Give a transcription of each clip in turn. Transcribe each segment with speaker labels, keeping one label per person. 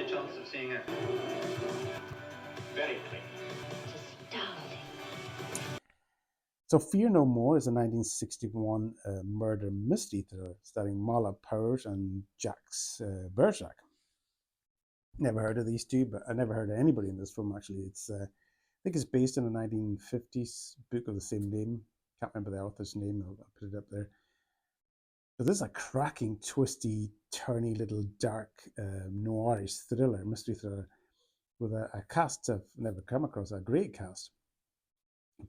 Speaker 1: any chance of seeing it? Very clean.
Speaker 2: So Fear No More is a 1961 murder mystery thriller starring Mala Powers and Jacques Bergerac. Never heard of these two, but I never heard of anybody in this film actually. I think it's based on a 1950s book of the same name. Can't remember the author's name. I'll put it up there. But this is a cracking, twisty, turny little dark noirish thriller, mystery thriller, with a cast I've never come across, a great cast.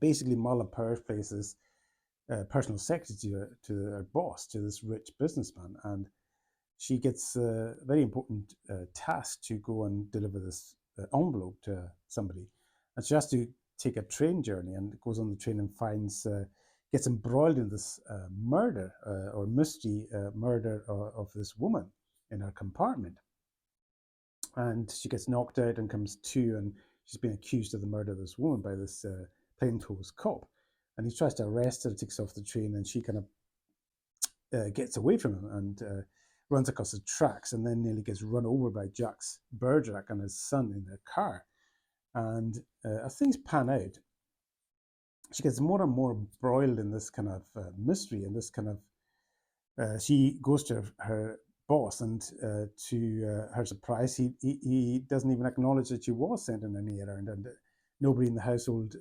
Speaker 2: Basically, Mala Powers plays this personal secretary to her boss, to this rich businessman, and she gets a very important task to go and deliver this envelope to somebody. And she has to take a train journey and goes on the train and gets embroiled in this murder or mystery murder of this woman in her compartment. And she gets knocked out and comes to, and she's been accused of the murder of this woman by this plainclothes cop. And he tries to arrest her, takes her off the train, and she kind of gets away from him and runs across the tracks, and then nearly gets run over by Jacques Bergerac and his son in their car. And as things pan out, she gets more and more embroiled in this kind of mystery, and this kind of she goes to her boss, and to her surprise, he doesn't even acknowledge that she was sent on any errand, and nobody in the household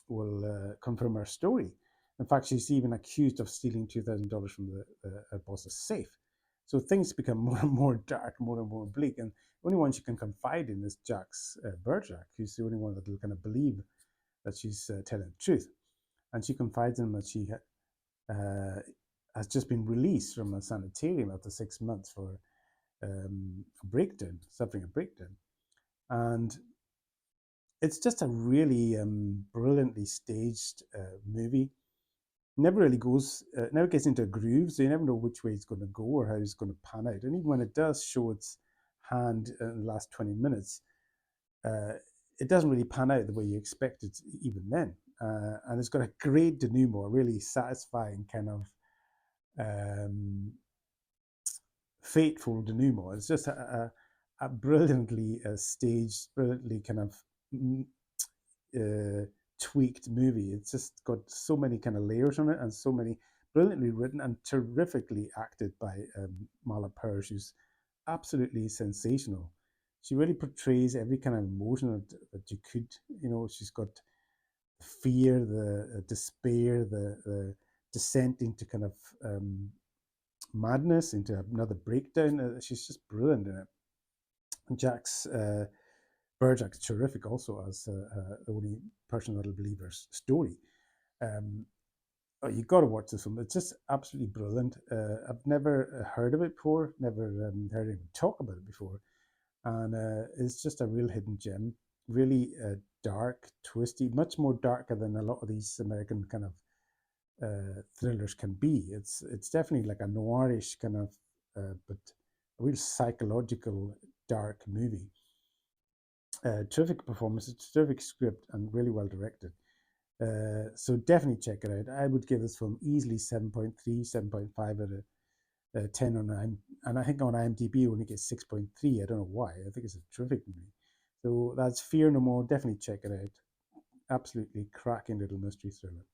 Speaker 2: will confirm her story. In fact, she's even accused of stealing $2,000 from her boss's safe. So things become more and more dark, more and more bleak, and the only one she can confide in is Jacques Bergerac, who's the only one that will kind of believe that she's telling the truth. And she confides in him that she has just been released from a sanitarium after 6 months for a breakdown, suffering a breakdown. And it's just a really brilliantly staged movie. Never gets into a groove, so you never know which way it's going to go or how it's going to pan out. And even when it does show its hand in the last 20 minutes, it doesn't really pan out the way you expect it even then. And it's got a great denouement, really satisfying kind of fateful denouement. It's just a brilliantly staged, brilliantly kind of tweaked movie. It's just got so many kind of layers on it, and so many brilliantly written and terrifically acted by Mala Powers, who's absolutely sensational. She really portrays every kind of emotion that you could, she's got fear, the despair, the descent into kind of madness, into another breakdown. She's just brilliant in it. And Jacques Bergerac's terrific also as the only person that'll believe her story. You got to watch this film. It's just absolutely brilliant. I've never heard of it before, never heard anyone talk about it before. And it's just a real hidden gem. Really dark, twisty, much more darker than a lot of these American kind of thrillers can be. It's definitely like a noirish kind of, but a real psychological dark movie. Terrific performance, terrific script, and really well directed. So definitely check it out. I would give this film easily 7.3, 7.5 out of 10 on 9. And I think on IMDb it only gets 6.3. I don't know why. I think it's a terrific movie. So that's Fear No More. Definitely check it out. Absolutely cracking little mystery thriller.